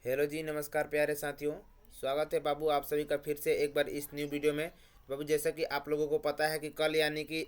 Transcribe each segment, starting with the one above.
Hello जी, नमस्कार प्यारे साथियों। स्वागत है बाबू आप सभी का फिर से एक बार इस न्यू वीडियो में। बाबू जैसा कि आप लोगों को पता है कि कल यानी कि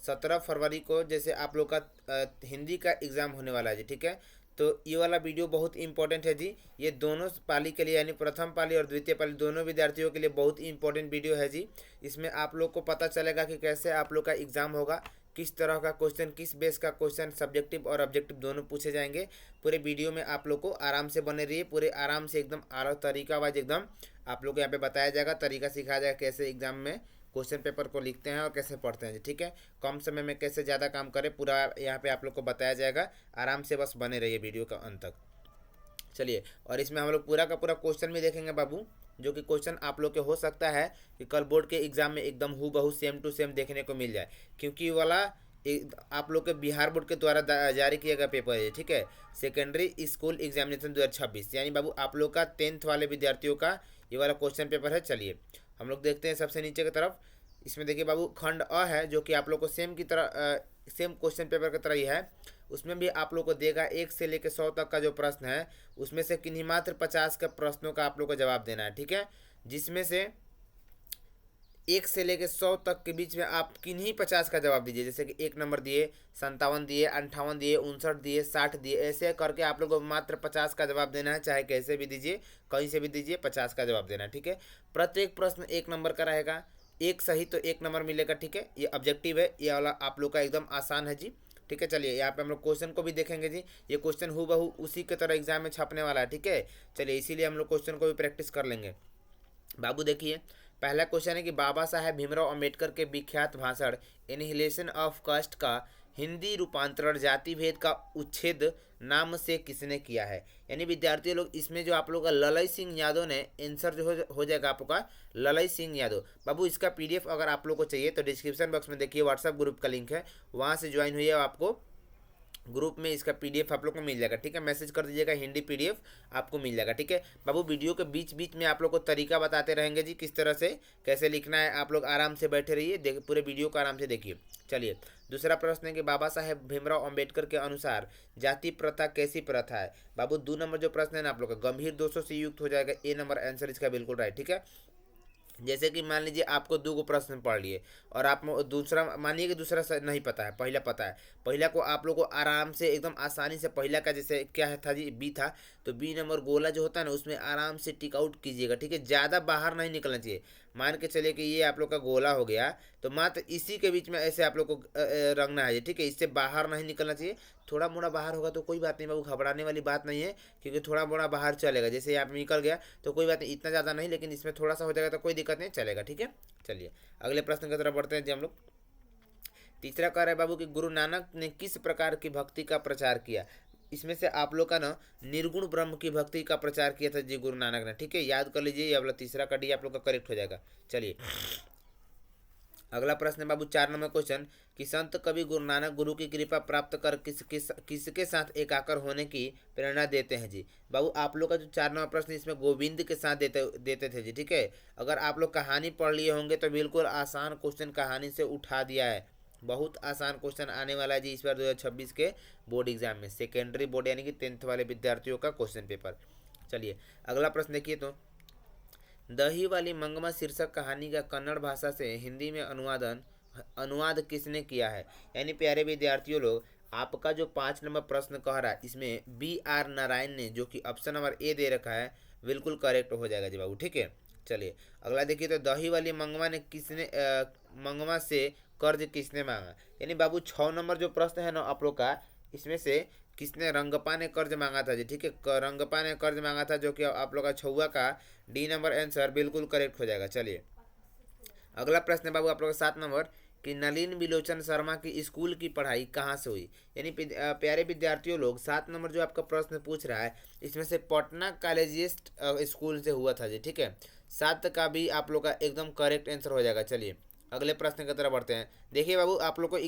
17 फरवरी को जैसे आप लोग का हिंदी का एग्ज़ाम होने वाला है जी, ठीक है। तो ये वाला वीडियो बहुत इंपॉर्टेंट है जी। ये दोनों पाली के लिए यानी प्रथम पाली और द्वितीय पाली दोनों विद्यार्थियों के लिए बहुत ही इंपॉर्टेंट वीडियो है जी। इसमें आप लोग को पता चलेगा कि कैसे आप लोग का एग्ज़ाम होगा, किस तरह का क्वेश्चन, किस बेस का क्वेश्चन, सब्जेक्टिव और ऑब्जेक्टिव दोनों पूछे जाएंगे। पूरे वीडियो में आप लोग को आराम से बने रहिए, पूरे आराम से एकदम आला तरीका वाइज एकदम आप लोग को यहाँ पे बताया जाएगा, तरीका सिखाया जाएगा कैसे एग्जाम में क्वेश्चन पेपर को लिखते हैं और कैसे पढ़ते हैं जी, ठीक है। कम समय में कैसे ज़्यादा काम करें पूरा यहाँ पे आप लोग को बताया जाएगा। आराम से बस बने रहिए वीडियो का अंत तक। चलिए, और इसमें हम लोग पूरा का पूरा क्वेश्चन भी देखेंगे बाबू, जो कि क्वेश्चन आप लोग के हो सकता है कि कल बोर्ड के एग्जाम में एकदम हूबहू सेम टू सेम देखने को मिल जाए, क्योंकि वाला आप लोग के बिहार बोर्ड के द्वारा जारी किया गया पेपर है, ठीक है। सेकेंडरी स्कूल एग्जामिनेशन 2026 यानी बाबू आप लोग का 10th वाले विद्यार्थियों का ये वाला क्वेश्चन पेपर है। चलिए हम लोग देखते हैं सबसे नीचे की तरफ। इसमें देखिए बाबू खंड अ है, जो कि आप लोग को सेम की तरह सेम क्वेश्चन पेपर की तरह ही है। उसमें भी आप लोग को देगा 1 से लेकर 100 तक का जो प्रश्न है, उसमें से किन्हीं मात्र 50 का प्रश्नों का आप लोग को जवाब देना है, ठीक है। जिसमें से 1 से लेकर 100 तक के बीच में आप किन्हीं 50 का जवाब दीजिए। जैसे कि 1 नंबर दिए, 57 दिए, 58 दिए, 59 दिए, 60 दिए, ऐसे करके आप लोग को मात्र 50 का जवाब देना है। चाहे कैसे भी दीजिए, कहीं से भी दीजिए, 50 का जवाब देना है, ठीक है। प्रत्येक प्रश्न 1 नंबर का रहेगा, एक सही तो 1 नंबर मिलेगा, ठीक है। ये ऑब्जेक्टिव है, ये वाला आप लोग का एकदम आसान है जी, ठीक है। चलिए यहाँ पे हम लोग क्वेश्चन को भी देखेंगे जी। ये क्वेश्चन हूबहू उसी की तरह एग्जाम में छपने वाला है, ठीक है। चलिए इसीलिए हम लोग क्वेश्चन को भी प्रैक्टिस कर लेंगे। बाबू देखिए, पहला क्वेश्चन है कि बाबा साहेब भीमराव अंबेडकर के विख्यात भाषण एनिहिलेशन ऑफ कास्ट का हिंदी रूपांतरण जाति भेद का उच्छेद नाम से किसने किया है। यानी विद्यार्थियों लोग इसमें जो आप लोग का ललई सिंह यादव ने आंसर जो हो जाएगा आप लोग का ललई सिंह यादव। बाबू इसका पीडीएफ अगर आप लोग को चाहिए तो डिस्क्रिप्शन बॉक्स में देखिए व्हाट्सएप ग्रुप का लिंक है, वहाँ से ज्वाइन हुई है। आपको ग्रुप में इसका पीडीएफ आप लोग को मिल जाएगा, ठीक है। मैसेज कर दीजिएगा, हिंदी पीडीएफ आपको मिल जाएगा, ठीक है। बाबू वीडियो के बीच बीच में आप लोग को तरीका बताते रहेंगे जी, किस तरह से कैसे लिखना है। आप लोग आराम से बैठे रहिए, पूरे वीडियो को आराम से देखिए। चलिए दूसरा प्रश्न है कि बाबा साहेब भीमराव अंबेडकर के अनुसार जाति प्रथा कैसी प्रथा है। बाबू 2 नंबर जो प्रश्न है ना आप लोग का गंभीर दोषों से युक्त हो जाएगा। ए नंबर आंसर इसका बिल्कुल राइट, ठीक है। जैसे कि मान लीजिए आपको 2 प्रश्न पढ़ लिए और आप दूसरा मानिए कि दूसरा नहीं पता है, पहला पता है। पहला को आप लोग को आराम से एकदम आसानी से पहला का जैसे क्या है था जी, बी था, तो बी नंबर गोला जो होता है ना उसमें आराम से टिक आउट कीजिएगा, ठीक है। ज़्यादा बाहर नहीं निकलना चाहिए। मान के चलिए कि ये आप लोग का गोला हो गया, तो मात्र इसी के बीच में ऐसे आप लोग को रंगना है, ठीक है। इससे बाहर नहीं निकलना चाहिए। थोड़ा मोड़ा बाहर होगा तो कोई बात नहीं बाबू, घबराने वाली बात नहीं है, क्योंकि थोड़ा मोड़ा बाहर चलेगा। जैसे यहाँ पे निकल गया तो कोई बात नहीं, इतना ज़्यादा नहीं, लेकिन इसमें थोड़ा सा हो जाएगा तो कोई दिक्कत नहीं, चलेगा, ठीक है। चलिए अगले प्रश्न की तरफ बढ़ते हैं जी हम लोग। तीसरा कह रहा है बाबू कि गुरु नानक ने किस प्रकार की भक्ति का प्रचार किया। इसमें से आप लोग का ना निर्गुण ब्रह्म की भक्ति का प्रचार किया था जी गुरु नानक ने, ठीक है। याद कर लीजिए, ये वाला तीसरा का डी आप लोग का करेक्ट हो जाएगा। चलिए अगला प्रश्न है बाबू 4 नंबर क्वेश्चन कि संत कवि गुरु नानक गुरु की कृपा प्राप्त कर किसके साथ एकाकर होने की प्रेरणा देते हैं जी। बाबू आप लोग का जो 4 नंबर प्रश्न इसमें गोविंद के साथ देते थे जी, ठीक है। अगर आप लोग कहानी पढ़ लिए होंगे तो बिल्कुल आसान क्वेश्चन कहानी से उठा दिया है। बहुत आसान क्वेश्चन आने वाला है जी इस बार 2026 के बोर्ड एग्जाम में, सेकेंडरी बोर्ड यानी कि 10th वाले विद्यार्थियों का क्वेश्चन पेपर। चलिए अगला प्रश्न देखिए, तो दही वाली मंगमा शीर्षक कहानी का कन्नड़ भाषा से हिंदी में अनुवाद किसने किया है। यानी प्यारे विद्यार्थियों लोग, आपका जो 5 नंबर प्रश्न कह रहा है इसमें बी आर नारायण ने, जो कि ऑप्शन नंबर ए दे रखा है, बिल्कुल करेक्ट हो जाएगा जी बाबू, ठीक है। चलिए अगला देखिए, तो दही वाली मंगमा ने मंगमा से कर्ज किसने मांगा। यानी बाबू 6 नंबर जो प्रश्न है ना आप लोग का, इसमें से किसने, रंगपा ने कर्ज मांगा था जी, ठीक है। रंगपा ने कर्ज मांगा था, जो कि आप लोग का छुआ का डी नंबर आंसर बिल्कुल करेक्ट हो जाएगा। चलिए अगला प्रश्न है बाबू आप लोग का 7 नंबर कि नलिन बिलोचन शर्मा की स्कूल की पढ़ाई कहाँ से हुई। यानी प्यारे विद्यार्थियों लोग 7 नंबर जो आपका प्रश्न पूछ रहा है इसमें से पटना कॉलेजिएट स्कूल से हुआ था जी, ठीक है। 7 का भी आप लोग का एकदम करेक्ट आंसर हो जाएगा। चलिए अगले प्रश्न की तरफ बढ़ते हैं। देखिए बाबू आप लोग को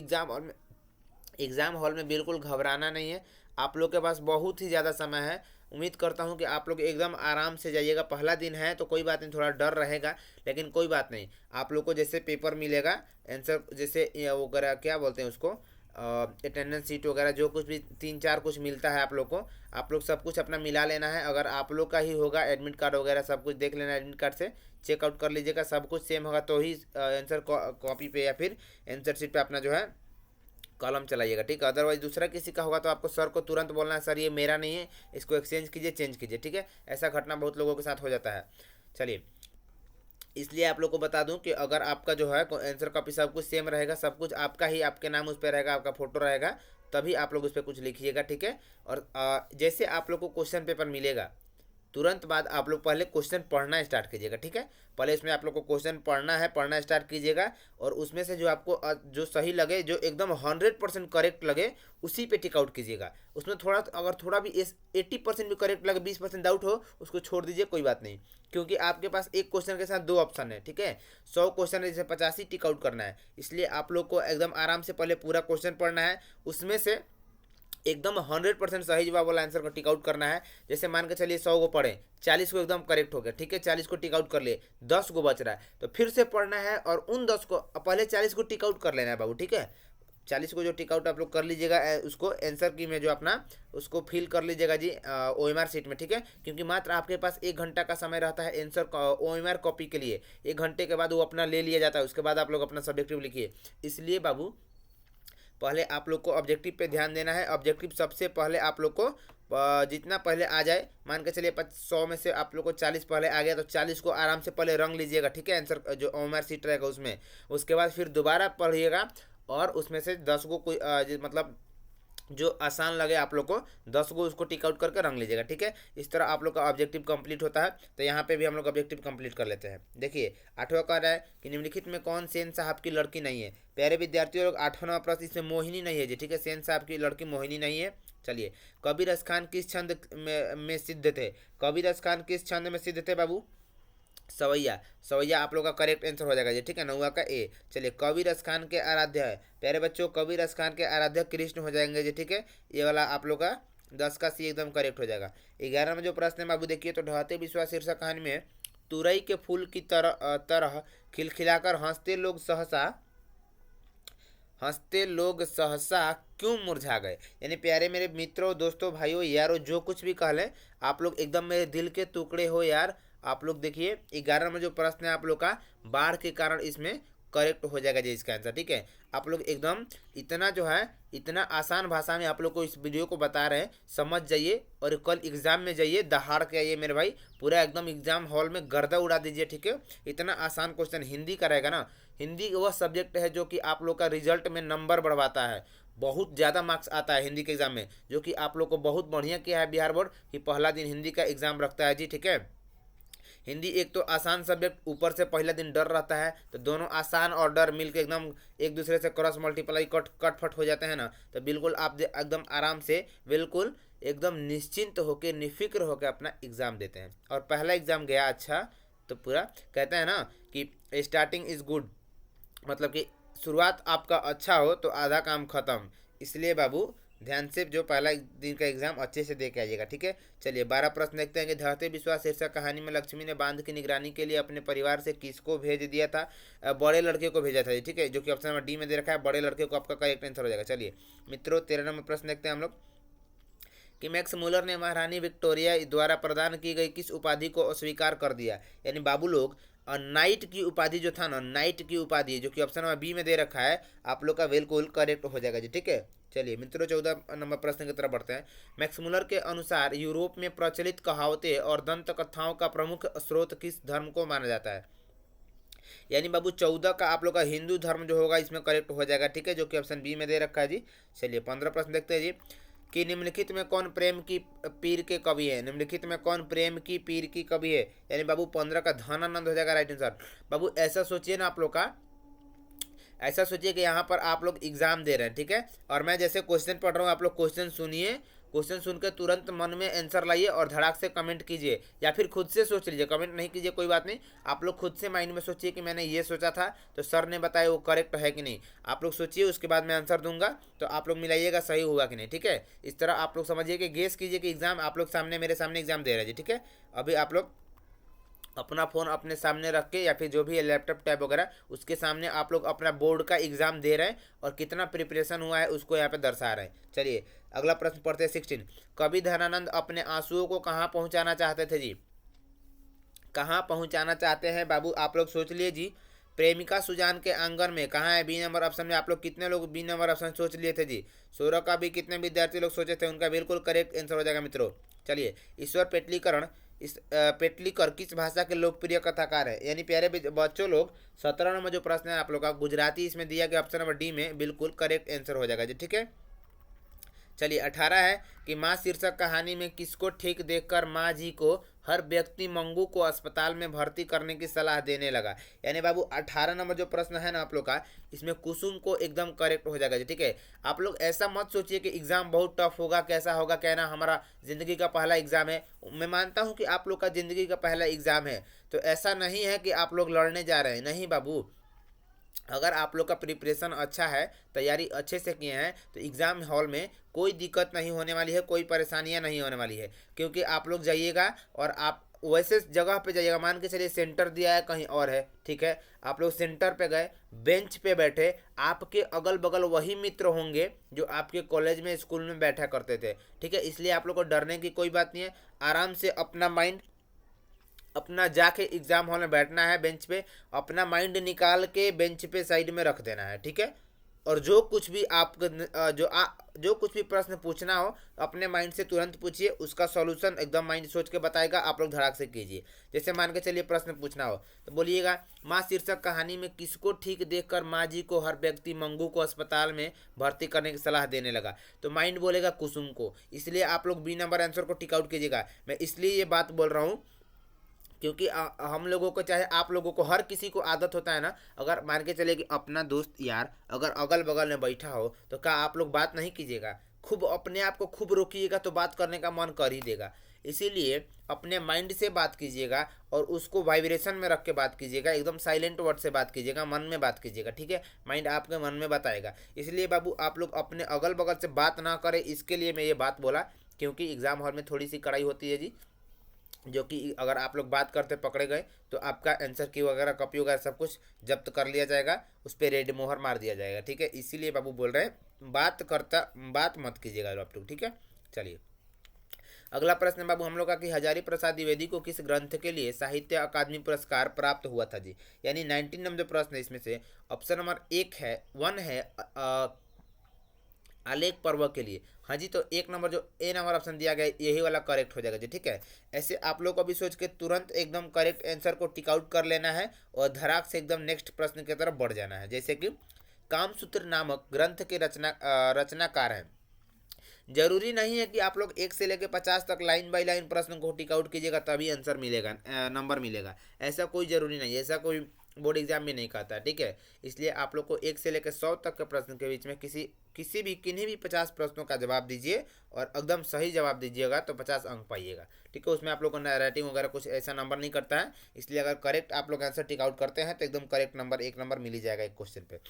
एग्ज़ाम हॉल में बिल्कुल घबराना नहीं है। आप लोग के पास बहुत ही ज़्यादा समय है। उम्मीद करता हूँ कि आप लोग एकदम आराम से जाइएगा। पहला दिन है तो कोई बात नहीं, थोड़ा डर रहेगा, लेकिन कोई बात नहीं। आप लोग को जैसे पेपर मिलेगा आंसर, जैसे वो क्या बोलते हैं उसको, अटेंडेंस सीट वगैरह जो कुछ भी 3-4 कुछ मिलता है आप लोग को, आप लोग सब कुछ अपना मिला लेना है। अगर आप लोग का ही होगा एडमिट कार्ड वगैरह सब कुछ देख लेना, एडमिट कार्ड से चेकआउट कर लीजिएगा, सब कुछ सेम होगा तो ही आंसर कॉपी पे या फिर आंसर शीट पे अपना जो है कॉलम चलाइएगा, ठीक है। अदरवाइज दूसरा किसी का होगा तो आपको सर को तुरंत बोलना है, सर ये मेरा नहीं है, इसको एक्सचेंज कीजिए, चेंज कीजिए, ठीक है। ऐसा घटना बहुत लोगों के साथ हो जाता है। चलिए, इसलिए आप लोग को बता दूं कि अगर आपका जो है आंसर कॉपी सब कुछ सेम रहेगा, सब कुछ आपका ही, आपके नाम उस पर रहेगा, आपका फोटो रहेगा, तभी आप लोग उस पर कुछ लिखिएगा, ठीक है। और जैसे आप लोग को क्वेश्चन पेपर मिलेगा तुरंत बाद आप लोग पहले क्वेश्चन पढ़ना स्टार्ट कीजिएगा, ठीक है। पहले इसमें आप लोग को क्वेश्चन पढ़ना है, पढ़ना स्टार्ट कीजिएगा, और उसमें से जो आपको जो सही लगे, जो एकदम 100% करेक्ट लगे, उसी पे टिक आउट कीजिएगा। उसमें थोड़ा, अगर थोड़ा भी 80% भी करेक्ट लगे, 20% डाउट हो, उसको छोड़ दीजिए, कोई बात नहीं, क्योंकि आपके पास एक क्वेश्चन के साथ 2 ऑप्शन है, ठीक है। 100 क्वेश्चन है, जैसे 85 टिक आउट करना है, इसलिए आप लोग को एकदम आराम से पहले पूरा क्वेश्चन पढ़ना है, उसमें से एकदम 100% सही जवाब वाला आंसर को टिक आउट करना है। जैसे मान के चलिए 100 को पढ़े, 40 को एकदम करेक्ट हो गया, ठीक है, 40 को टिक आउट कर लिए, 10 को बच रहा है, तो फिर से पढ़ना है और उन 10 को, पहले 40 को टिक आउट कर लेना है बाबू, ठीक है। 40 को जो टिक आउट आप लोग कर लीजिएगा, उसको आंसर की में जो अपना उसको फिल कर लीजिएगा जी OMR सीट में, ठीक है। क्योंकि मात्र आपके पास 1 घंटा का समय रहता है आंसर OMR कॉपी के लिए, 1 घंटे के बाद वो अपना ले लिया जाता है, उसके बाद आप लोग अपना सब्जेक्टिव लिखिए। इसलिए बाबू पहले आप लोग को ऑब्जेक्टिव पे ध्यान देना है। ऑब्जेक्टिव सबसे पहले आप लोग को जितना पहले आ जाए, मान के चलिए 100 में से आप लोग को 40 पहले आ गया, तो 40 को आराम से पहले रंग लीजिएगा, ठीक है, आंसर जो OMR सीट रहेगा उसमें। उसके बाद फिर दोबारा पढ़िएगा और उसमें से 10 को कोई मतलब जो आसान लगे आप लोग को, 10 को उसको टिक आउट करके रंग लीजिएगा, ठीक है। इस तरह आप लोग का ऑब्जेक्टिव कंप्लीट होता है। तो यहाँ पे भी हम लोग ऑब्जेक्टिव कंप्लीट कर लेते हैं। देखिए 8वां कह रहा है कि निम्नलिखित में कौन सेन साहब की लड़की नहीं है। प्यारे विद्यार्थियों लोग 8वां प्रश्न, इसमें मोहिनी नहीं है जी, ठीक है, सेन साहब की लड़की मोहिनी नहीं है। चलिए, कबीर खान किस छंद में सिद्ध थे? कबीर खान किस छंद में सिद्ध थे बाबू? सवैया। सवैया आप लोग का करेक्ट आंसर हो जाएगा जी, ठीक है, 9वां का ए। चलिए, कबीर खान के आराध्य है, प्यारे बच्चों, कबीर खान के आराध्य कृष्ण हो जाएंगे जी, ठीक है। ये वाला आप लोग का 10 का सी एकदम करेक्ट हो जाएगा। 11 में जो प्रश्न है बाबू देखिए, तो ढहते विश्वास शीर्षक कहानी में तुरई के फूल की तरह खिलखिलाकर हंसते लोग सहसा क्यों मुरझा गए। यानी प्यारे मेरे मित्रों, दोस्तों, भाइयों, यारों, जो कुछ भी कह लें, आप लोग एकदम मेरे दिल के टुकड़े हो यार। आप लोग देखिए 11 में जो प्रश्न है आप लोग का, बाढ़ के कारण इसमें करेक्ट हो जाएगा जी इसका आंसर, ठीक है। आप लोग एकदम इतना जो है, इतना आसान भाषा में आप लोग को इस वीडियो को बता रहे हैं, समझ जाइए और कल एग्जाम में जाइए, दहाड़ के आइए मेरे भाई, पूरा एकदम एग्जाम हॉल में गर्दा उड़ा दीजिए, ठीक है। इतना आसान क्वेश्चन हिंदी का रहेगा ना। हिंदी वह सब्जेक्ट है जो कि आप लोग का रिजल्ट में नंबर बढ़वाता है, बहुत ज़्यादा मार्क्स आता है हिंदी के एग्जाम में, जो कि आप लोग को बहुत बढ़िया किया है बिहार बोर्ड कि पहला दिन हिंदी का एग्जाम रखता है जी, ठीक है। हिंदी एक तो आसान सब्जेक्ट, ऊपर से पहला दिन डर रहता है, तो दोनों आसान और डर मिलकर एकदम एक दूसरे से क्रॉस मल्टीप्लाई कटफट हो जाते हैं ना, तो बिल्कुल आप एकदम आराम से, बिल्कुल एकदम निश्चिंत होकर, निफिक्र होकर अपना एग्ज़ाम देते हैं। और पहला एग्ज़ाम गया अच्छा तो पूरा, कहते हैं ना कि स्टार्टिंग इज़ गुड, मतलब कि शुरुआत आपका अच्छा हो तो आधा काम ख़त्म। इसलिए बाबू ध्यान से जो पहला दिन का एग्जाम अच्छे से दे के आइएगा, ठीक है। चलिए 12 प्रश्न देखते हैं कि धरते विश्वास शीर्षक कहानी में लक्ष्मी ने बांध की निगरानी के लिए अपने परिवार से किसको भेज दिया था? बड़े लड़के को भेजा था, ठीक है, जो कि ऑप्शन नंबर डी में दे रखा है। बड़े लड़के को आपका करेक्ट आंसर हो जाएगा। चलिए मित्रों 13 नंबर प्रश्न देखते हैं हम लोग कि मैक्स मुलर ने महारानी विक्टोरिया द्वारा प्रदान की गई किस उपाधि को अस्वीकार कर दिया। यानी बाबू लोग नाइट की उपाधि जो था ना, नाइट की उपाधि जो कि ऑप्शन नंबर बी में दे रखा है, आप लोग का बिल्कुल करेक्ट हो जाएगा जी, ठीक है। चलिए मित्रों 14 नंबर प्रश्न की तरफ बढ़ते हैं। मैक्स मुलर के अनुसार यूरोप में प्रचलित कहावतें और दंत कथाओं का प्रमुख स्रोत किस धर्म को माना जाता है? यानी बाबू 14 का आप लोग का हिंदू धर्म जो होगा इसमें करेक्ट हो जाएगा, ठीक है, जो कि ऑप्शन बी में दे रखा है जी। चलिए 15 प्रश्न देखते हैं जी कि निम्नलिखित में कौन प्रेम की पीर के कवि है? निम्नलिखित में कौन प्रेम की पीर की कवि है? यानी बाबू 15 का धनानंद हो जाएगा राइट आंसर। बाबू ऐसा सोचिए ना आप लोग का, ऐसा सोचिए कि यहाँ पर आप लोग एग्जाम दे रहे हैं, ठीक है, और मैं जैसे क्वेश्चन पढ़ रहा हूँ, आप लोग क्वेश्चन सुनिए, क्वेश्चन सुनकर तुरंत मन में आंसर लाइए और धड़ाक से कमेंट कीजिए, या फिर खुद से सोच लीजिए, कमेंट नहीं कीजिए कोई बात नहीं, आप लोग खुद से माइंड में सोचिए कि मैंने ये सोचा था तो सर ने बताया वो करेक्ट है कि नहीं। आप लोग सोचिए, उसके बाद मैं आंसर दूंगा तो आप लोग मिलाइएगा सही हुआ कि नहीं, ठीक है। इस तरह आप लोग समझिए कि गेस कीजिए कि एग्जाम आप लोग सामने, मेरे सामने एग्जाम दे रहे हैं जी, ठीक है। अभी आप लोग अपना फ़ोन अपने सामने रख के या फिर जो भी है लैपटॉप टैब वगैरह उसके सामने आप लोग अपना बोर्ड का एग्ज़ाम दे रहे हैं और कितना प्रिपरेशन हुआ है उसको यहाँ पे दर्शा रहे हैं। चलिए अगला प्रश्न पढ़ते हैं 16। कवि धनानंद अपने आंसुओं को कहाँ पहुँचाना चाहते थे जी? कहाँ पहुँचाना चाहते हैं बाबू? आप लोग सोच लिए जी। प्रेमिका सुजान के आंगन में कहाँ है? बी नंबर ऑप्शन में। आप लोग कितने लोग बी नंबर ऑप्शन सोच लिए थे जी? 16 का भी कितने विद्यार्थी लोग सोचे थे? उनका बिल्कुल करेक्ट आंसर हो जाएगा मित्रों। चलिए ईश्वर पेटलीकरण पेटलीकर किस भाषा के लोकप्रिय कथाकार है? यानी प्यारे बच्चों लोग 17 नंबर जो प्रश्न है आप लोग का गुजराती इसमें दिया गया ऑप्शन नंबर डी में बिल्कुल करेक्ट आंसर हो जाएगा जी। ठीक है। चलिए 18 है कि माँ शीर्षक कहानी में किसको ठीक देखकर माँ जी को हर व्यक्ति मंगू को अस्पताल में भर्ती करने की सलाह देने लगा। यानी बाबू 18 नंबर जो प्रश्न है ना आप लोग का इसमें कुसुम को एकदम करेक्ट हो जाएगा जी। ठीक है। आप लोग ऐसा मत सोचिए कि एग्जाम बहुत टफ होगा, कैसा होगा, कहना हमारा जिंदगी का पहला एग्जाम है। मैं मानता हूँ कि आप लोग का जिंदगी का पहला एग्जाम है, तो ऐसा नहीं है कि आप लोग लड़ने जा रहे हैं, नहीं बाबू। अगर आप लोग का प्रिपरेशन अच्छा है, तैयारी अच्छे से किए हैं, तो एग्ज़ाम हॉल में कोई दिक्कत नहीं होने वाली है, कोई परेशानियां नहीं होने वाली है। क्योंकि आप लोग जाइएगा और आप वैसे जगह पे जाइएगा, मान के चलिए सेंटर दिया है कहीं और है, ठीक है, आप लोग सेंटर पे गए, बेंच पे बैठे, आपके अगल बगल वही मित्र होंगे जो आपके कॉलेज में स्कूल में बैठा करते थे। ठीक है। इसलिए आप लोग को डरने की कोई बात नहीं है। आराम से अपना माइंड अपना जाके एग्जाम हॉल में बैठना है, बेंच पे अपना माइंड निकाल के बेंच पे साइड में रख देना है। ठीक है। और जो कुछ भी आप जो कुछ भी प्रश्न पूछना हो अपने माइंड से तुरंत पूछिए, उसका सॉल्यूशन एकदम माइंड सोच के बताएगा, आप लोग धड़ाक से कीजिए। जैसे मान के चलिए प्रश्न पूछना हो तो बोलिएगा माँ शीर्षक कहानी में किसको ठीक देखकर माँ जी को हर व्यक्ति मंगू को अस्पताल में भर्ती करने की सलाह देने लगा? तो माइंड बोलेगा कुसुम को। इसलिए आप लोग बी नंबर आंसर को टिक आउट कीजिएगा। मैं इसलिए ये बात बोल रहा हूँ क्योंकि हम लोगों को चाहे आप लोगों को हर किसी को आदत होता है ना, अगर मान के चले कि अपना दोस्त यार अगर अगल बगल में बैठा हो तो क्या आप लोग बात नहीं कीजिएगा? खूब अपने आप को खूब रोकिएगा तो बात करने का मन कर ही देगा। इसीलिए अपने माइंड से बात कीजिएगा और उसको वाइब्रेशन में रख के बात कीजिएगा, एकदम साइलेंट वर्ड से बात कीजिएगा, मन में बात कीजिएगा। ठीक है। माइंड आपके मन में बताएगा। इसलिए बाबू आप लोग अपने अगल बगल से बात ना करें, इसके लिए मैं ये बात बोला, क्योंकि एग्जाम हॉल में थोड़ी सी कड़ाई होती है जी, जो कि अगर आप लोग बात करते पकड़े गए तो आपका आंसर की वगैरह कॉपी वगैरह सब कुछ जब्त कर लिया जाएगा, उस पर रेड मोहर मार दिया जाएगा। ठीक है। इसीलिए बाबू बोल रहे हैं बात मत कीजिएगा आप लोग। ठीक है। चलिए अगला प्रश्न बाबू हम लोग का कि हजारी प्रसाद द्विवेदी को किस ग्रंथ के लिए साहित्य अकादमी पुरस्कार प्राप्त हुआ था जी? यानी 19 नंबर जो प्रश्न है इसमें से ऑप्शन नंबर 1 है आलेख पर्व के लिए। हाँ जी। तो 1 नंबर जो ए नंबर ऑप्शन दिया गया यही वाला करेक्ट हो जाएगा जी। ठीक है। ऐसे आप लोग को भी सोच के तुरंत एकदम करेक्ट आंसर को टिक आउट कर लेना है और धड़ाक से एकदम नेक्स्ट प्रश्न की तरफ बढ़ जाना है। जैसे कि कामसूत्र नामक ग्रंथ के रचनाकार हैं। जरूरी नहीं है कि आप लोग 1 से लेकर 50 तक लाइन बाय लाइन प्रश्न को टिक आउट कीजिएगा तभी आंसर मिलेगा, नंबर मिलेगा। ऐसा कोई जरूरी नहीं है, ऐसा कोई बोर्ड एग्जाम भी नहीं कहता। ठीक है। इसलिए आप लोग को 1 से लेकर 100 तक के प्रश्न के बीच में किन्हीं भी 50 प्रश्नों का जवाब दीजिए और एकदम सही जवाब दीजिएगा तो 50 अंक पाइएगा। ठीक है। उसमें आप लोग को राइटिंग वगैरह कुछ ऐसा नंबर नहीं करता है। इसलिए अगर करेक्ट आप लोग आंसर टिक आउट करते हैं तो एकदम करेक्ट नंबर 1 नंबर मिल ही जाएगा एक क्वेश्चन पे।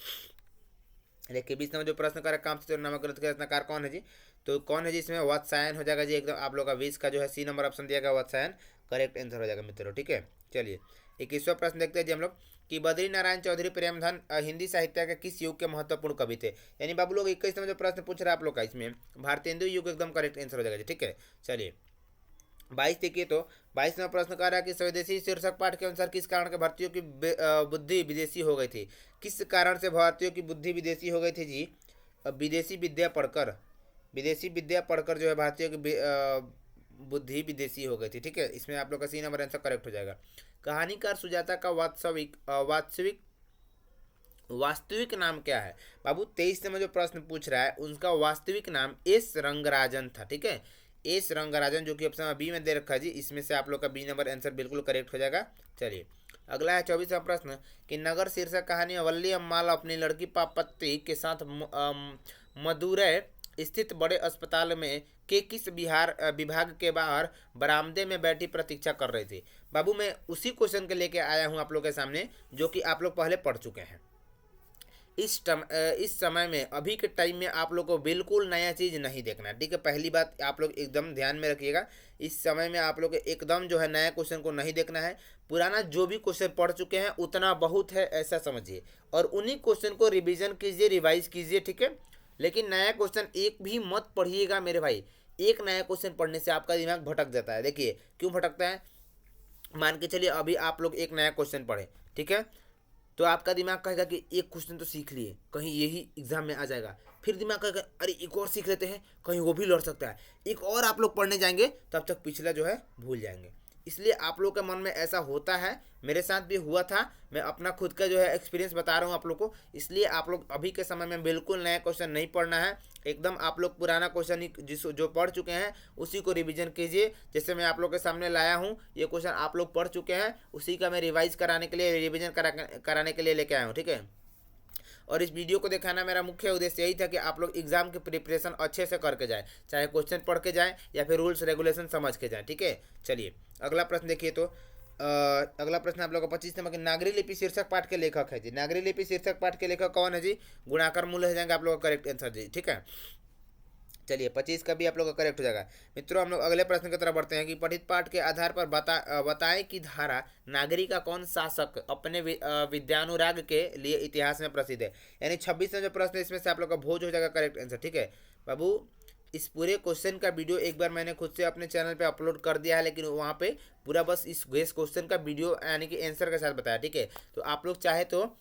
देखिए 20 नंबर जो प्रश्न कर कामसूत्र नामक ग्रंथ के रचनाकार कौन है जी? तो कौन है जी? इसमें वात्स्यायन हो जाएगा जी एकदम। आप लोग का 20 का जो है सी नंबर ऑप्शन दिया गया वात्स्यायन करेक्ट आंसर हो जाएगा मित्रों। ठीक है। चलिए 21वां प्रश्न देखते हैं जी हम लोग कि बद्री नारायण चौधरी प्रेमधन हिंदी साहित्य के किस युग के महत्वपूर्ण कवि थे? यानी बाबू लोग 21 नंबर जो प्रश्न पूछ रहे हैं आप लोग का इसमें भारतेंदु युग एकदम करेक्ट आंसर हो जाएगा जी। ठीक है। चलिए 22 देखिए तो 22 नंबर प्रश्न कह रहा है कि स्वदेशी शीर्षक पाठ के अनुसार किस कारण के भारतीयों की बुद्धि विदेशी हो गई थी? किस कारण से भारतीयों की बुद्धि विदेशी हो गई थी जी? विदेशी विद्या पढ़कर जो है भारतीयों की बुद्धि विदेशी हो गई थी। ठीक है। इसमें आप लोग का सी नंबर आंसर करेक्ट हो जाएगा। कहानीकार सुजाता का वास्तविक नाम क्या है? बाबू 23 नंबर जो प्रश्न पूछ रहा है उनका वास्तविक नाम एस रंगराजन था। ठीक है। एस रंगराजन जो कि ऑप्शन बी में दे रखा है जी। इसमें से आप लोग का बी नंबर आंसर बिल्कुल करेक्ट हो जाएगा। चलिए अगला है 24वां प्रश्न कि नगर शीर्षक कहानी में वल्ली अम्माल अपनी लड़की पापत्ती के साथ मदुरै स्थित बड़े अस्पताल में के किस विभाग के बाहर बरामदे में बैठी प्रतीक्षा कर रही थी? बाबू मैं उसी क्वेश्चन के लेके आया हूँ आप लोग के सामने जो कि आप लोग पहले पढ़ चुके हैं। इस समय में अभी के टाइम में आप लोग को बिल्कुल नया चीज़ नहीं देखना है, ठीक है। पहली बात आप लोग एकदम ध्यान में रखिएगा, इस समय में आप लोग एकदम जो है नया क्वेश्चन को नहीं देखना है। पुराना जो भी क्वेश्चन पढ़ चुके हैं उतना बहुत है ऐसा समझिए, और उन्हीं क्वेश्चन को रिवीजन कीजिए, रिवाइज कीजिए, ठीक है। लेकिन नया क्वेश्चन एक भी मत पढ़िएगा मेरे भाई। एक नया क्वेश्चन पढ़ने से आपका दिमाग भटक जाता है। देखिए क्यों भटकता है, मान के चलिए अभी आप लोग एक नया क्वेश्चन पढ़े, ठीक है, तो आपका दिमाग कहेगा कि एक क्वेश्चन तो सीख लिए, कहीं यही एग्जाम में आ जाएगा। फिर दिमाग कहेगा अरे एक और सीख लेते हैं, कहीं वो भी लड़ सकता है। एक और आप लोग पढ़ने जाएंगे तब तक पिछला जो है भूल जाएंगे। इसलिए आप लोग के मन में ऐसा होता है, मेरे साथ भी हुआ था। मैं अपना खुद का जो है एक्सपीरियंस बता रहा हूँ आप लोग को। इसलिए आप लोग अभी के समय में बिल्कुल नया क्वेश्चन नहीं पढ़ना है, एकदम आप लोग पुराना क्वेश्चन ही जो पढ़ चुके हैं उसी को रिवीजन कीजिए। जैसे मैं आप लोग के सामने लाया हूँ, ये क्वेश्चन आप लोग पढ़ चुके हैं, उसी का मैं रिवाइज कराने के लिए, रिवीजन कराने के लिए लेके आया हूँ, ठीक है। और इस वीडियो को दिखाना मेरा मुख्य उद्देश्य यही था कि आप लोग एग्जाम की प्रिपरेशन अच्छे से करके जाएं, चाहे क्वेश्चन पढ़ के जाएं या फिर रूल्स रेगुलेशन समझ के जाएं, ठीक है। चलिए अगला प्रश्न देखिए। तो अगला प्रश्न आप लोग का 25 नंबर के नागरी लिपि शीर्षक पाठ के लेखक है जी। नागरी लिपि शीर्षक पाठ के लेखक कौन है जी? गुणाकर मूल्य हो जाएंगे आप लोग का करेक्ट आंसर जी, ठीक है। चलिए 25 का भी आप लोग का करेक्ट हो जाएगा। मित्रों हम लोग अगले प्रश्न की तरफ बढ़ते हैं कि पठित पाठ के आधार पर बताएं कि धारा नागरी का कौन शासक अपने विद्यानुराग के लिए इतिहास में प्रसिद्ध है। यानी 26 में जो प्रश्न है इसमें से आप लोग का भोज हो जाएगा करेक्ट आंसर, ठीक है बाबू। इस पूरे क्वेश्चन का वीडियो एक बार मैंने खुद से अपने चैनल पे अपलोड कर दिया है, लेकिन वहाँ पे पूरा बस इस क्वेश्चन का वीडियो यानी कि आंसर के साथ बताया, ठीक है। तो आप लोग चाहे तो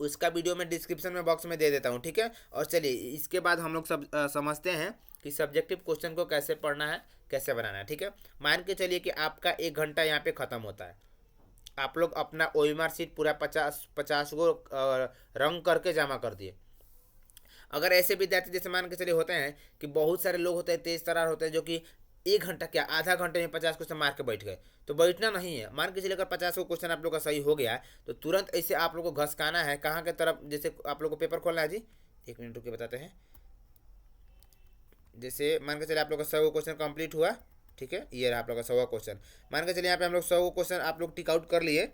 उसका वीडियो मैं डिस्क्रिप्शन में बॉक्स में दे देता हूँ, ठीक है। और चलिए इसके बाद हम लोग सब समझते हैं कि सब्जेक्टिव क्वेश्चन को कैसे पढ़ना है, कैसे बनाना है, ठीक है। मान के चलिए कि आपका 1 घंटा यहाँ पे ख़त्म होता है, आप लोग अपना OMR शीट पूरा 50 को रंग करके जमा कर दिए। अगर ऐसे विद्यार्थी जैसे मान के चलिए होते हैं कि बहुत सारे लोग होते हैं, तेज तरार होते हैं, जो कि 1 घंटा क्या आधा घंटे में 50 क्वेश्चन मार के बैठ गए, तो बैठना नहीं है। मान के चलिए अगर 50 को क्वेश्चन आप लोग का सही हो गया है तो तुरंत ऐसे आप लोग को घसकाना है कहाँ के तरफ। जैसे आप लोग को पेपर खोलना है जी, 1 मिनट रुके बताते हैं। जैसे मान के चलिए आप लोग का 100 क्वेश्चन कंप्लीट हुआ, ठीक है, ये रहा आप लोग का 100 क्वेश्चन। मान के चलिए यहाँ पे हम लोग 100 क्वेश्चन आप लोग टिक आउट कर लिए,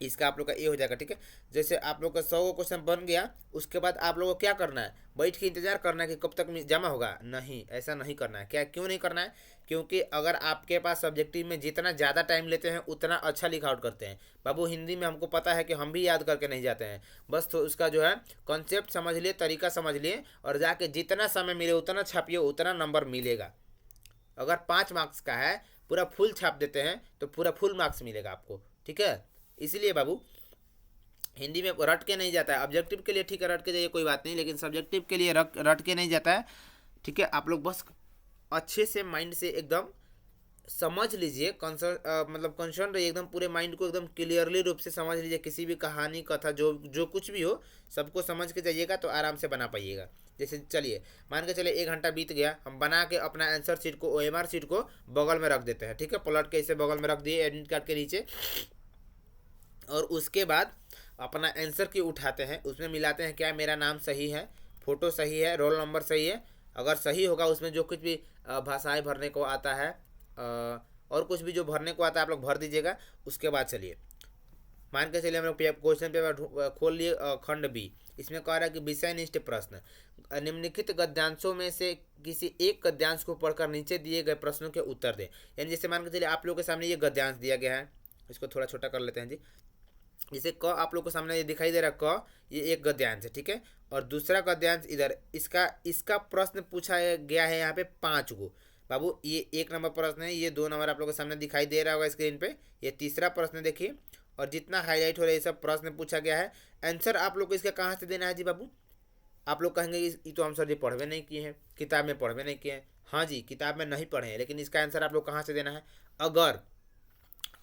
इसका आप लोग का ए हो जाएगा, ठीक है। जैसे आप लोग का 100 क्वेश्चन बन गया, उसके बाद आप लोगों को क्या करना है, बैठ के इंतजार करना है कि कब तक जमा होगा। नहीं, ऐसा नहीं करना है। क्या क्यों नहीं करना है? क्योंकि अगर आपके पास सब्जेक्टिव में जितना ज़्यादा टाइम लेते हैं उतना अच्छा लिख आउट करते हैं बाबू। हिंदी में हमको पता है कि हम भी याद करके नहीं जाते हैं, बस तो उसका जो है कॉन्सेप्ट समझ लिए, तरीका समझ लिए, और जाके जितना समय मिले उतना छापिए, उतना नंबर मिलेगा। अगर 5 मार्क्स का है, पूरा फुल छाप देते हैं तो पूरा फुल मार्क्स मिलेगा आपको, ठीक है। इसीलिए बाबू हिंदी में रट के नहीं जाता है। ऑब्जेक्टिव के लिए ठीक है रट के जाइए, कोई बात नहीं, लेकिन सब्जेक्टिव के लिए रट के नहीं जाता है, ठीक है। आप लोग बस अच्छे से माइंड से एकदम समझ लीजिए, मतलब कंसर्न रहिए, एकदम पूरे माइंड को एकदम क्लियरली रूप से समझ लीजिए। किसी भी कहानी कथा जो कुछ भी हो सबको समझ के जाइएगा तो आराम से बना पाइएगा। जैसे चलिए मान के चलिए 1 घंटा बीत गया, हम बना के अपना आंसर शीट को, OMR शीट को बगल में रख देते हैं, ठीक है। पलट के इसे बगल में रख दिए एडमिट कार्ड के नीचे, और उसके बाद अपना आंसर की उठाते हैं, उसमें मिलाते हैं क्या मेरा नाम सही है, फ़ोटो सही है, रोल नंबर सही है। अगर सही होगा उसमें जो कुछ भी भाषाएं भरने को आता है और कुछ भी जो भरने को आता है आप लोग भर दीजिएगा। उसके बाद चलिए मान के चलिए हम लोग क्वेश्चन पेपर खोल लिए, खंड बी। इसमें कह रहा है कि विषय निष्ठ प्रश्न, निम्नलिखित गद्यांशों में से किसी एक गद्यांश को पढ़कर नीचे दिए गए प्रश्नों के उत्तर दें। यानी जैसे मान के चलिए आप लोगों के सामने ये गद्यांश दिया गया है, इसको थोड़ा छोटा कर लेते हैं जी। जैसे क आप लोग को सामने ये दिखाई दे रहा है क, ये एक गद्यांश है, ठीक है। और दूसरा गद्यांश इधर, इसका प्रश्न पूछा गया है यहाँ पे 5 गो बाबू। ये 1 नंबर प्रश्न है, ये 2 नंबर आप लोग के सामने दिखाई दे रहा होगा स्क्रीन पे, ये तीसरा प्रश्न देखिए। और जितना हाईलाइट हो रहा है ये सब प्रश्न पूछा गया है। आंसर आप लोग को इसका कहाँ से देना है जी बाबू? आप लोग कहेंगे ये तो हम सर जी पढ़वे नहीं किए हैं, किताब में पढ़वे नहीं किए हैं। हाँ जी, किताब में नहीं पढ़े हैं, लेकिन इसका आंसर आप लोग कहाँ से देना है?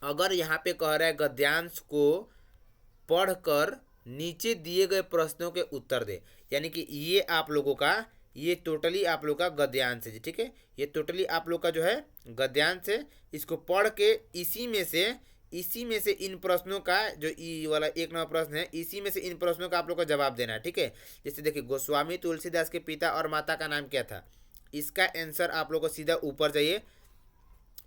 अगर यहाँ पे कह रहा है गद्यांश को पढ़कर नीचे दिए गए प्रश्नों के उत्तर दे, यानी कि ये आप लोगों का, ये टोटली आप लोग का गद्यांश है, ठीक है। ये टोटली आप लोग का जो है गद्यांश है। इसको पढ़ के इसी में से इन प्रश्नों का, जो ई वाला 1 नंबर प्रश्न है, इसी में से इन प्रश्नों का आप लोग को जवाब देना है, ठीक है। जैसे देखिए गोस्वामी तुलसीदास के पिता और माता का नाम क्या था? इसका आंसर आप लोग को सीधा ऊपर जाइए,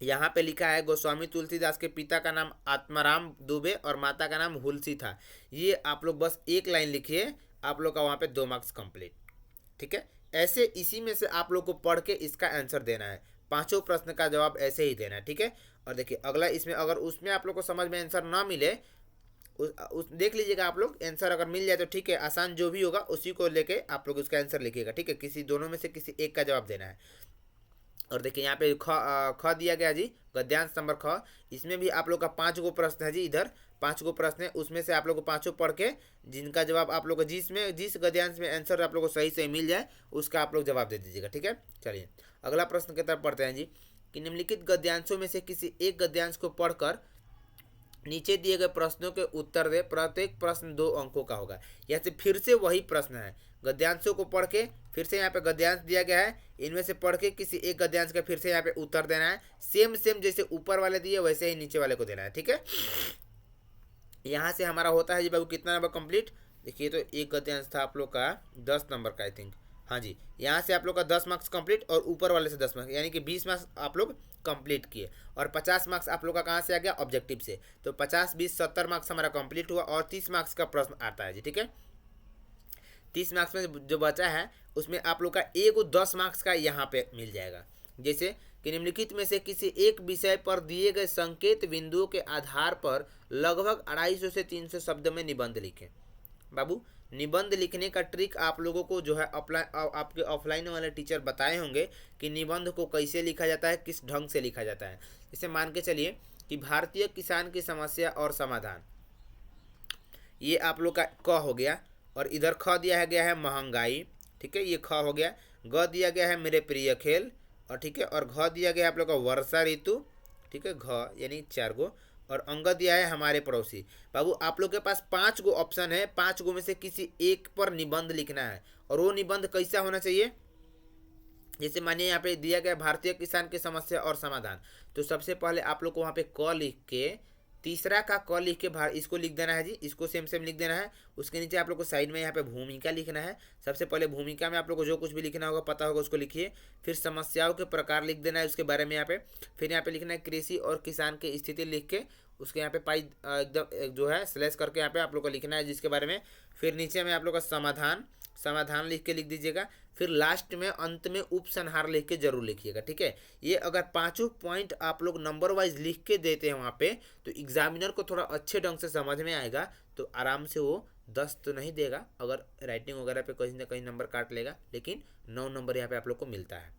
यहाँ पे लिखा है गोस्वामी तुलसीदास के पिता का नाम आत्माराम दुबे और माता का नाम हुलसी था। ये आप लोग बस एक लाइन लिखिए, आप लोग का वहाँ पे 2 मार्क्स कंप्लीट। ठीक है, ऐसे इसी में से आप लोग को पढ़ के इसका आंसर देना है, पांचों प्रश्न का जवाब ऐसे ही देना है। ठीक है, और देखिए अगला इसमें अगर उसमें आप लोग को समझ में आंसर ना मिले उस देख लीजिएगा आप लोग, आंसर अगर मिल जाए तो ठीक है, आसान जो भी होगा उसी को लेके आप लोग उसका आंसर लिखिएगा। ठीक है, किसी दोनों में से किसी एक का जवाब देना है। और देखिए यहाँ पे ख दिया गया जी, गद्यांश नंबर ख। इसमें भी आप लोग का 5 गो प्रश्न है जी, इधर 5 गो प्रश्न है, उसमें से आप लोग को पांचों पढ़ के जिनका जवाब आप लोग को जिस गद्यांश में आंसर आप लोग को सही से मिल जाए उसका आप लोग जवाब दे दीजिएगा। ठीक है, चलिए अगला प्रश्न की तरफ पढ़ते हैं जी, कि निम्नलिखित गद्यांशों में से किसी एक गद्यांश को पढ़कर नीचे दिए गए प्रश्नों के उत्तर दे, प्रत्येक प्रश्न 2 अंकों का होगा। यहाँ से फिर से वही प्रश्न है, गद्यांशों को पढ़ के फिर से यहाँ पे गद्यांश दिया गया है, इनमें से पढ़ के किसी एक गद्यांश का फिर से यहाँ पे उत्तर देना है। सेम जैसे ऊपर वाले दिए वैसे ही नीचे वाले को देना है। ठीक है, यहाँ से हमारा होता है जी बाबू कितना नंबर कंप्लीट। देखिए तो एक गद्यांश था आप लोग का 10 नंबर का आई थिंक, हाँ जी, यहाँ से आप लोग का 10 मार्क्स कंप्लीट और ऊपर वाले से 10 मार्क्स, यानी कि 20 मार्क्स आप लोग कंप्लीट किए। और 50 मार्क्स आप लोग का कहाँ से आ गया, ऑब्जेक्टिव से। तो 50 20 70 मार्क्स हमारा कंप्लीट हुआ और 30 मार्क्स का प्रश्न आता है जी। ठीक है, 30 मार्क्स में जो बचा है उसमें आप लोग का एक 10 मार्क्स का यहाँ पे मिल जाएगा। जैसे कि निम्नलिखित में से किसी एक विषय पर दिए गए संकेत बिंदुओं के आधार पर लगभग 250 से 300 शब्द में निबंध लिखें। बाबू निबंध लिखने का ट्रिक आप लोगों को जो है आपके ऑफलाइन वाले टीचर बताए होंगे कि निबंध को कैसे लिखा जाता है, किस ढंग से लिखा जाता है। जैसे मान के चलिए कि भारतीय किसान की समस्या और समाधान, ये आप लोग का क हो गया, और इधर ख दिया गया है महंगाई। ठीक है, ये ख हो गया। ग दिया गया है मेरे प्रिय खेल, और ठीक है, और घ दिया गया है आप लोग का वर्षा ऋतु। ठीक है, घ यानी 4 गो, और अंग दिया है हमारे पड़ोसी। बाबू आप लोग के पास 5 गो ऑप्शन है, 5 गो में से किसी एक पर निबंध लिखना है। और वो निबंध कैसा होना चाहिए, जैसे मानिए यहाँ पे दिया गया भारतीय किसान की समस्या और समाधान, तो सबसे पहले आप लोग को वहाँ पे क लिख के तीसरा का क लिख के इसको लिख देना है जी, इसको सेम लिख देना है। उसके नीचे आप लोग को साइड में यहाँ पे भूमिका लिखना है। सबसे पहले भूमिका में आप लोग को जो कुछ भी लिखना होगा पता होगा उसको लिखिए। फिर समस्याओं के प्रकार लिख देना है उसके बारे में यहाँ पे। फिर यहाँ पे लिखना है कृषि और किसान की स्थिति लिख के उसके यहाँ पे पाई एकदम जो है स्लैश करके यहाँ पे आप लोग को लिखना है जिसके बारे में। फिर नीचे में आप लोग का समाधान लिख के लिख दीजिएगा। फिर लास्ट में अंत में उपसंहार लिख के जरूर लिखिएगा। ठीक है, ये अगर पांचों पॉइंट आप लोग नंबर वाइज लिख के देते हैं वहाँ पे, तो एग्जामिनर को थोड़ा अच्छे ढंग से समझ में आएगा, तो आराम से वो 10 तो नहीं देगा, अगर राइटिंग वगैरह पे कहीं ना कहीं नंबर काट लेगा, लेकिन 9 नंबर यहाँ पे आप लोग को मिलता है।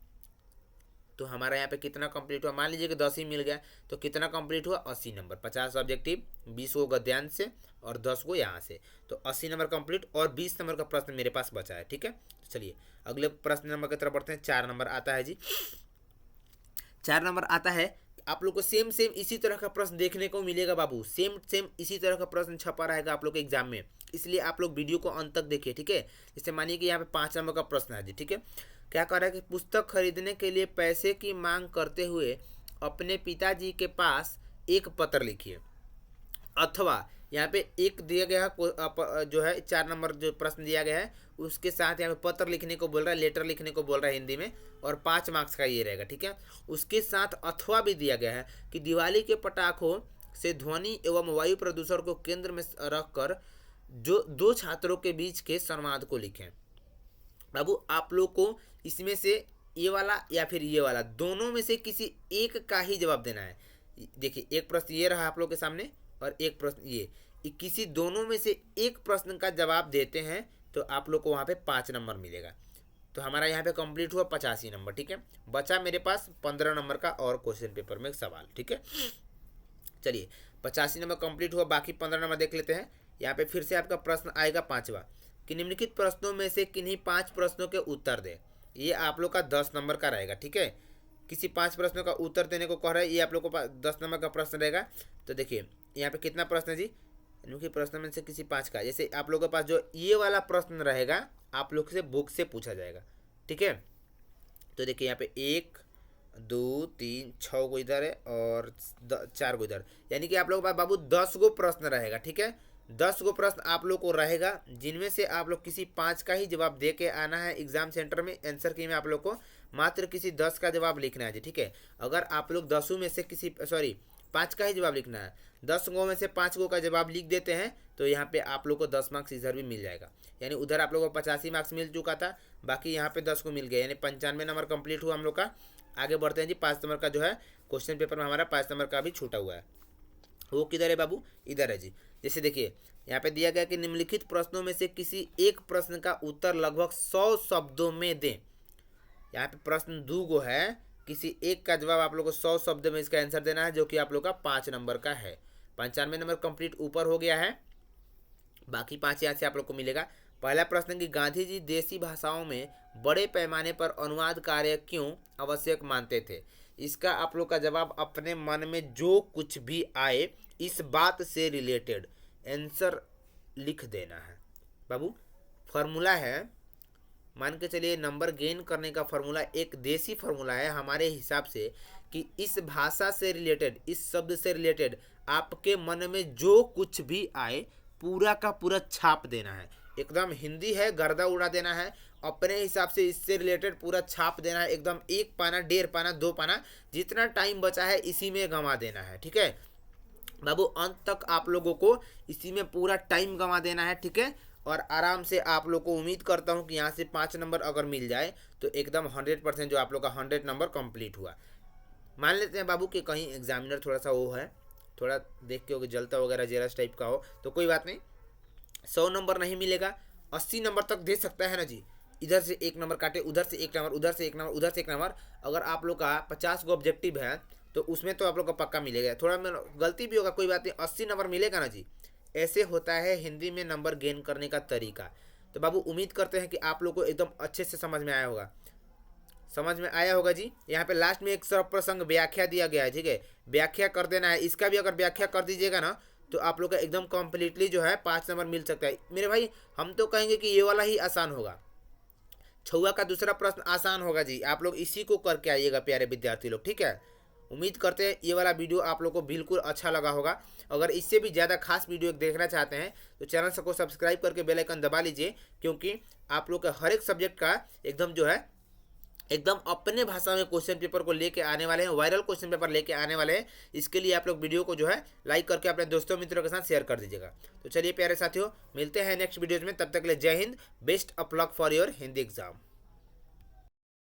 तो हमारा यहाँ पे कितना कंप्लीट हुआ, मान लीजिए कि 10 ही मिल गया, तो कितना कंप्लीट हुआ 80 नंबर, 50 ऑब्जेक्टिव, 20 गो गद्यांश से और 10 गो यहाँ से, तो 80 नंबर कंप्लीट। और 20 नंबर का प्रश्न मेरे पास बचा है। ठीक है, तो चलिए अगले प्रश्न नंबर की तरफ बढ़ते हैं। 4 नंबर आता है जी, 4 नंबर आता है आप लोग को सेम इसी तरह का प्रश्न देखने को मिलेगा बाबू, सेम इसी तरह का प्रश्न छपा रहेगा आप लोग के एग्जाम में, इसलिए आप लोग वीडियो को अंत तक देखिए। ठीक है, जैसे मानिए कि यहाँ पे 5 नंबर का प्रश्न है जी। ठीक है, क्या कह रहा है कि पुस्तक खरीदने के लिए पैसे की मांग करते हुए अपने पिताजी के पास एक पत्र लिखिए, अथवा यहाँ पे एक दिया गया है जो है 4 नंबर जो प्रश्न दिया गया है उसके साथ यहाँ पे पत्र लिखने को बोल रहा है, लेटर लिखने को बोल रहा है हिंदी में, और 5 मार्क्स का ये रहेगा। ठीक है, उसके साथ अथवा भी दिया गया है कि दिवाली के पटाखों से ध्वनि एवं वायु प्रदूषण को केंद्र में रखकर जो 2 छात्रों के बीच के संवाद को लिखें। बाबू आप लोग को इसमें से ये वाला या फिर ये वाला दोनों में से किसी एक का ही जवाब देना है। देखिए एक प्रश्न ये रहा आप लोग के सामने और एक प्रश्न ये, किसी दोनों में से एक प्रश्न का जवाब देते हैं तो आप लोग को वहाँ पे 5 नंबर मिलेगा। तो हमारा यहाँ पे कंप्लीट हुआ 85 नंबर। ठीक है, बचा मेरे पास 15 नंबर का और क्वेश्चन पेपर में एक सवाल। ठीक है, चलिए 85 नंबर कंप्लीट हुआ, बाकी 15 नंबर देख लेते हैं। यहाँ पे फिर से आपका प्रश्न आएगा 5वां कि निम्नलिखित प्रश्नों में से किन्हीं 5 प्रश्नों के उत्तर दे। ये आप लोग का 10 नंबर का रहेगा। ठीक है, किसी 5 प्रश्नों का उत्तर देने को कह रहा है, ये आप लोग को 10 नंबर का प्रश्न रहेगा। तो देखिए यहाँ पे कितना प्रश्न है जी, इनके प्रश्न में से किसी 5 का, जैसे आप लोगों के पास जो ये वाला प्रश्न रहेगा आप लोग से बुक से पूछा जाएगा। ठीक है, तो देखिए यहाँ पे 1 2 3 6 गो इधर है और 4 गो इधर, यानी कि आप लोगों के पास बाबू 10 गो प्रश्न रहेगा। ठीक है, 10 गो प्रश्न आप लोग को रहेगा, जिनमें से आप लोग किसी 5 का ही जवाब दे के आना है एग्जाम सेंटर में। आंसर की में आप लोग को मात्र किसी 10 का जवाब लिखना है जी, ठीक है। अगर आप लोग 10 में से किसी 5 का ही जवाब लिखना है, 10 गो में से 5 गो का जवाब लिख देते हैं तो यहाँ पे आप लोग को 10 मार्क्स इधर भी मिल जाएगा। यानी उधर आप लोग को 85 मार्क्स मिल चुका था, बाकी यहाँ पे 10 को मिल गया, यानी 95 नंबर कंप्लीट हुआ हम लोग का। आगे बढ़ते हैं जी। 5 नंबर का जो है क्वेश्चन पेपर में हमारा 5 नंबर का भी छूटा हुआ है, वो किधर है बाबू? इधर है जी। जैसे देखिए यहाँ पे दिया गया कि निम्नलिखित प्रश्नों में से किसी एक प्रश्न का उत्तर लगभग 100 शब्दों में दें। यहाँ पे प्रश्न 2 गो है, किसी एक का जवाब आप लोग को 100 शब्द में इसका आंसर देना है, जो कि आप लोग का 5 नंबर का है। 95 नंबर कंप्लीट ऊपर हो गया है, बाकी 5 यहाँ से आप लोग को मिलेगा। पहला प्रश्न कि गांधी जी देसी भाषाओं में बड़े पैमाने पर अनुवाद कार्य क्यों आवश्यक मानते थे? इसका आप लोग का जवाब अपने मन में जो कुछ भी आए इस बात से रिलेटेड आंसर लिख देना है बाबू। फॉर्मूला है, मान के चलिए नंबर गेन करने का फॉर्मूला एक देसी फॉर्मूला है हमारे हिसाब से, कि इस भाषा से रिलेटेड, इस शब्द से रिलेटेड आपके मन में जो कुछ भी आए पूरा का पूरा छाप देना है। एकदम हिंदी है, गर्दा उड़ा देना है, अपने हिसाब से इससे रिलेटेड पूरा छाप देना है। एकदम 1 पाना, 1.5 पाना, 2 पाना, जितना टाइम बचा है इसी में गंवा देना है, ठीक है बाबू। अंत तक आप लोगों को इसी में पूरा टाइम गंवा देना है, ठीक है। और आराम से आप लोग को उम्मीद करता हूँ कि यहाँ से 5 नंबर अगर मिल जाए तो एकदम 100% जो आप लोग का 100 नंबर कंप्लीट हुआ। मान लेते हैं बाबू कि कहीं एग्जामिनर थोड़ा सा वो है, थोड़ा देख के हो जलता वगैरह जेरस टाइप का हो, तो कोई बात नहीं, 100 नंबर नहीं मिलेगा, 80 नंबर तक दे सकता है ना जी। इधर से 1 नंबर काटे, उधर से 1 नंबर, उधर से 1 नंबर, उधर से 1 नंबर। अगर आप लोग का 50 गो ऑब्जेक्टिव है तो उसमें तो आप लोग का पक्का मिलेगा। थोड़ा गलती भी होगा, कोई बात नहीं, 80 नंबर मिलेगा ना जी। ऐसे होता है हिंदी में नंबर गेन करने का तरीका। तो बाबू उम्मीद करते हैं कि आप लोग को एकदम अच्छे से समझ में आया होगा, समझ में आया होगा जी। यहाँ पे लास्ट में एक सर्वप्रसंग व्याख्या दिया गया है, ठीक है, व्याख्या कर देना है। इसका भी अगर व्याख्या कर दीजिएगा ना तो आप लोग का एकदम कम्प्लीटली जो है 5 नंबर मिल सकता है मेरे भाई। हम तो कहेंगे कि ये वाला ही आसान होगा, 6 का दूसरा प्रश्न आसान होगा जी। आप लोग इसी को करके आइएगा प्यारे विद्यार्थी लोग, ठीक है। उम्मीद करते हैं ये वाला वीडियो आप लोग को बिल्कुल अच्छा लगा होगा। अगर इससे भी ज़्यादा खास वीडियो देखना चाहते हैं तो चैनल को सब्सक्राइब करके बेल आइकन दबा लीजिए, क्योंकि आप लोग का हर एक सब्जेक्ट का एकदम जो है एकदम अपने भाषा में क्वेश्चन पेपर को लेके आने वाले हैं, वायरल क्वेश्चन पेपर लेके आने वाले हैं। इसके लिए आप लोग वीडियो को जो है लाइक करके अपने दोस्तों मित्रों के साथ शेयर कर दीजिएगा। तो चलिए प्यारे साथियों, मिलते हैं नेक्स्ट वीडियोज में, तब तक के लिए जय Hind, best of luck for your Hindi exam.